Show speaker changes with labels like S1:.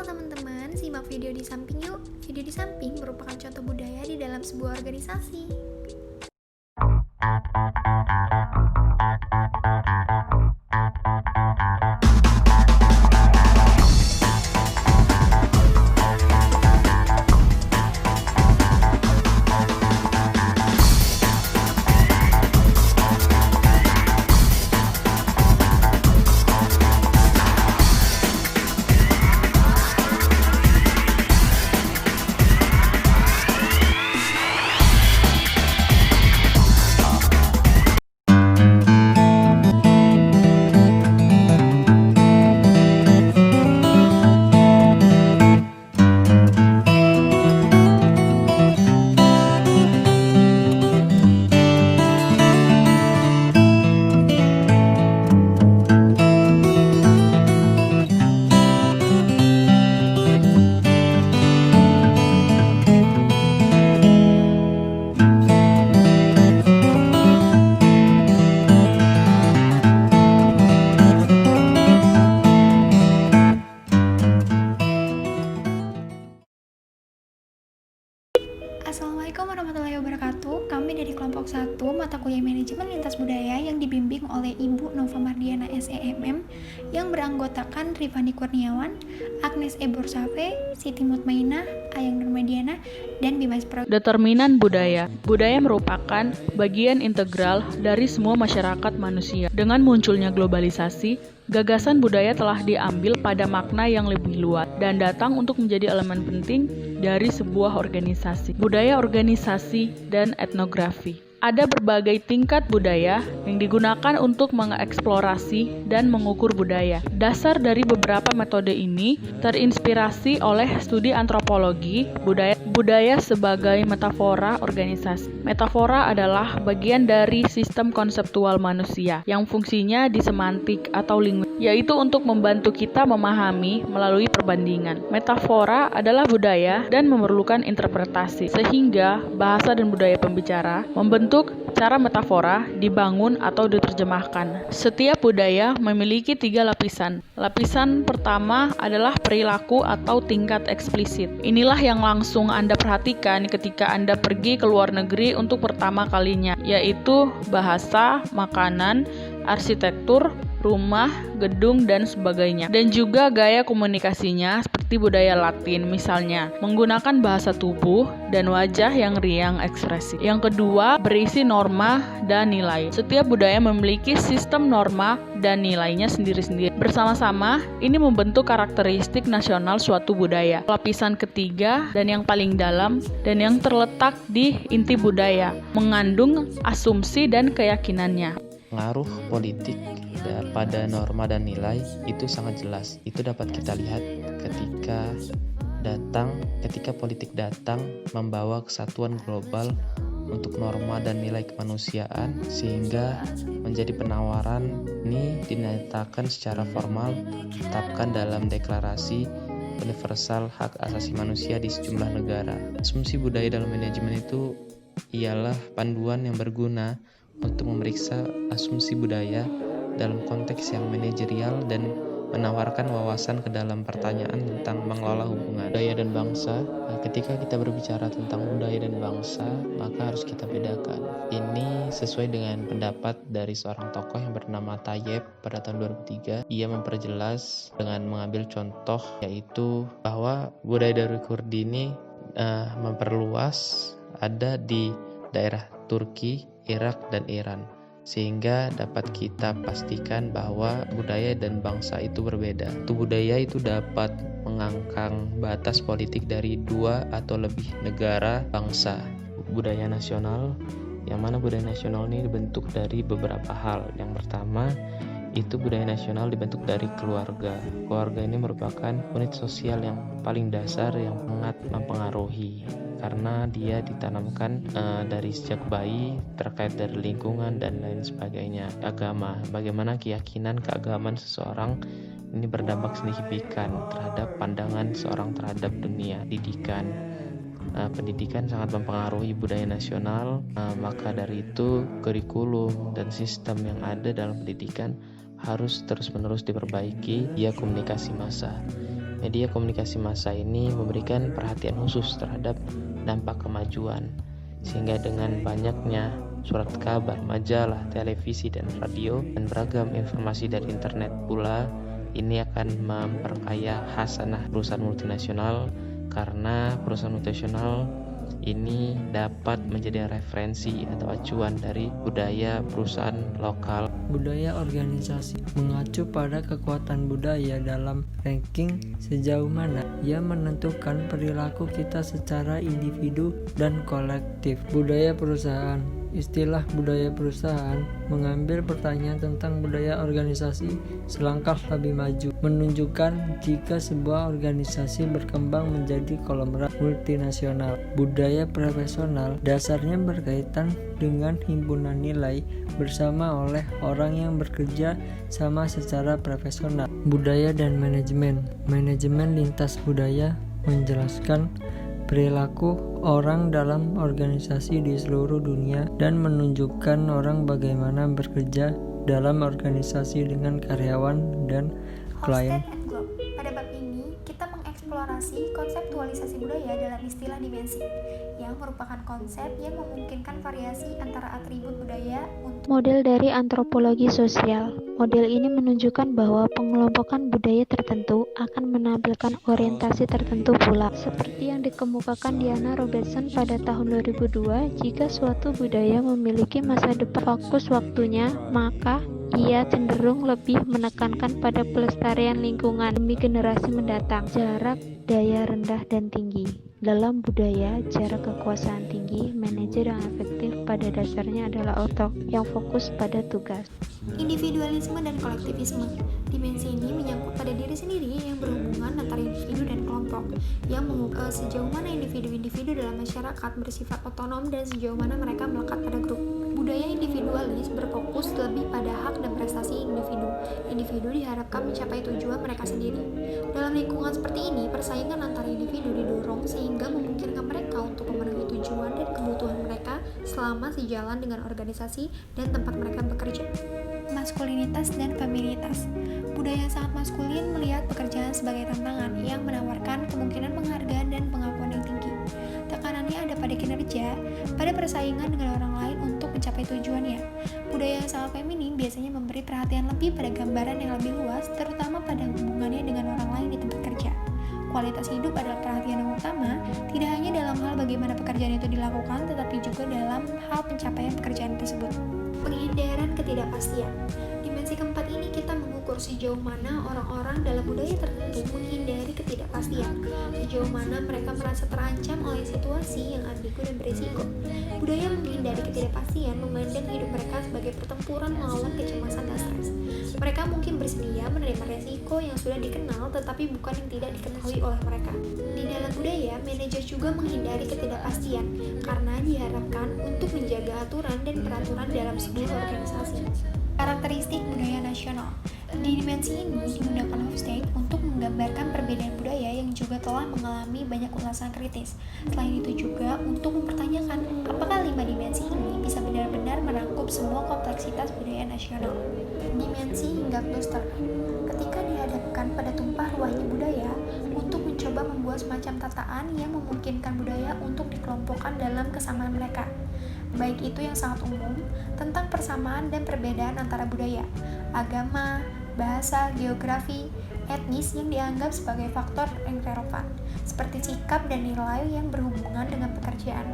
S1: Halo teman-teman, simak video di samping yuk. Video di samping merupakan contoh budaya di dalam sebuah organisasi. Assalamualaikum warahmatullahi wabarakatuh. Kami dari kelompok 1 mata kuliah manajemen lintas budaya yang dibimbing oleh Ibu Nova Mardiana SEMM yang beranggotakan Rifani Kurniawan, Agnes Eborsave, Siti Mutmainah, Ayang Nurmediana, dan Bimas Pro.
S2: Determinan budaya. Budaya merupakan bagian integral dari semua masyarakat manusia. Dengan munculnya globalisasi, gagasan budaya telah diambil pada makna yang lebih luas dan datang untuk menjadi elemen penting dari sebuah organisasi. Budaya organisasi dan etnografi. Ada berbagai tingkat budaya yang digunakan untuk mengeksplorasi dan mengukur budaya. Dasar dari beberapa metode ini terinspirasi oleh studi antropologi budaya sebagai metafora organisasi. Metafora adalah bagian dari sistem konseptual manusia yang fungsinya di semantik atau linguistik, yaitu untuk membantu kita memahami melalui perbandingan. Metafora adalah budaya dan memerlukan interpretasi, sehingga bahasa dan budaya pembicara membentuk cara metafora dibangun atau diterjemahkan. Setiap budaya memiliki 3 lapisan. Lapisan pertama adalah perilaku atau tingkat eksplisit. Inilah yang langsung Anda perhatikan ketika Anda pergi ke luar negeri untuk pertama kalinya, yaitu bahasa, makanan, arsitektur, rumah, gedung, dan sebagainya. Dan juga gaya komunikasinya seperti budaya Latin, misalnya menggunakan bahasa tubuh dan wajah yang riang ekspresif. Yang kedua, berisi norma dan nilai. Setiap budaya memiliki sistem norma dan nilainya sendiri-sendiri. Bersama-sama, ini membentuk karakteristik nasional suatu budaya. Lapisan ketiga dan yang paling dalam dan yang terletak di inti budaya, mengandung asumsi dan keyakinannya.
S3: Pengaruh politik pada norma dan nilai itu sangat jelas. Itu dapat kita lihat ketika politik datang membawa kesatuan global untuk norma dan nilai kemanusiaan, sehingga menjadi penawaran ini dinyatakan secara formal ditetapkan dalam deklarasi universal hak asasi manusia di sejumlah negara. Asumsi budaya dalam manajemen itu ialah panduan yang berguna untuk memeriksa asumsi budaya dalam konteks yang manajerial dan menawarkan wawasan ke dalam pertanyaan tentang mengelola hubungan budaya dan bangsa. Ketika kita berbicara tentang budaya dan bangsa, maka harus kita bedakan. Ini sesuai dengan pendapat dari seorang tokoh yang bernama Tayyip pada tahun 2003. Ia memperjelas dengan mengambil contoh, yaitu bahwa budaya dari Kurdi ini memperluas ada di daerah Turki, Irak, dan Iran, sehingga dapat kita pastikan bahwa budaya dan bangsa itu berbeda. Budaya itu dapat mengangkang batas politik dari 2 atau lebih negara bangsa. Budaya nasional, yang mana budaya nasional ini dibentuk dari beberapa hal. Yang pertama, itu budaya nasional dibentuk dari keluarga. Keluarga ini merupakan unit sosial yang paling dasar yang sangat mempengaruhi, karena dia ditanamkan dari sejak bayi terkait dari lingkungan dan lain sebagainya. Agama, bagaimana keyakinan keagamaan seseorang ini berdampak signifikan terhadap pandangan seorang terhadap dunia. Pendidikan sangat mempengaruhi budaya nasional, maka dari itu kurikulum dan sistem yang ada dalam pendidikan harus terus-menerus diperbaiki via komunikasi massa. Media komunikasi massa ini memberikan perhatian khusus terhadap dampak kemajuan, sehingga dengan banyaknya surat kabar, majalah, televisi, dan radio, dan beragam informasi dari internet pula, ini akan memperkaya khasanah perusahaan multinasional, karena perusahaan multinasional ini dapat menjadi referensi atau acuan dari budaya perusahaan lokal.
S4: Budaya organisasi mengacu pada kekuatan budaya dalam ranking sejauh mana ia menentukan perilaku kita secara individu dan kolektif. Budaya perusahaan. Istilah budaya perusahaan mengambil pertanyaan tentang budaya organisasi selangkah lebih maju, menunjukkan jika sebuah organisasi berkembang menjadi konglomerat multinasional. Budaya profesional dasarnya berkaitan dengan himpunan nilai bersama oleh orang yang bekerja sama secara profesional. Budaya dan manajemen. Manajemen lintas budaya menjelaskan perilaku orang dalam organisasi di seluruh dunia dan menunjukkan orang bagaimana bekerja dalam organisasi dengan karyawan dan klien.
S1: Hosted and Globe. Pada bab ini, kita mengeksplorasi konseptualisasi budaya dalam istilah dimensi, yang merupakan konsep yang memungkinkan variasi antara atribut budaya untuk
S5: Model dari antropologi sosial. Model ini menunjukkan bahwa pengelompokan budaya tertentu akan menampilkan orientasi tertentu pula. Seperti yang dikemukakan Diana Robertson pada tahun 2002, jika suatu budaya memiliki masa depan fokus waktunya, maka ia cenderung lebih menekankan pada pelestarian lingkungan demi generasi mendatang. Jarak daya rendah dan tinggi. Dalam budaya, jarak kekuasaan tinggi, manajer yang efektif pada dasarnya adalah otak yang fokus pada tugas.
S1: individualisme dan kolektivisme. Dimensi ini menyangkut pada diri sendiri yang berhubungan antara individu dan kelompok, yang mengukur sejauh mana individu-individu dalam masyarakat bersifat otonom dan sejauh mana mereka melekat pada grup. Budaya individualis berfokus lebih pada hak dan prestasi individu. Individu diharapkan mencapai tujuan mereka sendiri. Dalam lingkungan seperti ini, persaingan antara individu didorong sehingga memungkinkan mereka untuk memenuhi tujuan dan kebutuhan mereka selama sejalan dengan organisasi dan tempat mereka bekerja. Maskulinitas dan feminitas. Budaya sangat maskulin melihat pekerjaan sebagai tantangan yang menawarkan kemungkinan penghargaan dan pengakuan yang tinggi. Tekanannya ada pada kinerja, pada persaingan dengan orang lain untuk mencapai tujuannya. Budaya yang sangat feminin biasanya memberi perhatian lebih pada gambaran yang lebih luas, terutama pada hubungannya dengan orang lain di tempat kerja. Kualitas hidup adalah perhatian yang utama, tidak hanya dalam hal bagaimana pekerjaan itu dilakukan, tetapi juga dalam hal pencapaian pekerjaan tersebut. Penghindaran ketidakpastian. Dimensi keempat ini kita mengukur sejauh mana orang-orang dalam budaya tertentu menghindari ketidakpastian, sejauh mana mereka merasa terancam oleh situasi yang ambigu dan berisiko. Budaya menghindari ketidakpastian memandang hidup mereka sebagai pertempuran melawan kecemasan dan stres. Mereka mungkin bersedia menerima resiko yang sudah dikenal tetapi bukan yang tidak diketahui oleh mereka. Di dalam budaya, manajer juga menghindari ketidakpastian karena diharapkan untuk menjaga aturan dan peraturan dalam sebuah organisasi. Karakteristik budaya nasional. Di dimensi ini digunakan Hofstede untuk menggambarkan perbedaan budaya yang juga telah mengalami banyak ulasan kritis. Selain itu juga untuk mempertanyakan apakah 5 dimensi ini bisa benar-benar merangkup semua kompleksitas budaya nasional. Dimensi hingga kluster. Ketika dihadapkan pada tumpah ruahnya budaya, untuk mencoba membuat semacam tataan yang memungkinkan budaya untuk dikelompokkan dalam kesamaan mereka, baik itu yang sangat umum tentang persamaan dan perbedaan antara budaya, agama, bahasa, geografi, etnis yang dianggap sebagai faktor yang relevan, seperti sikap dan nilai yang berhubungan dengan pekerjaan.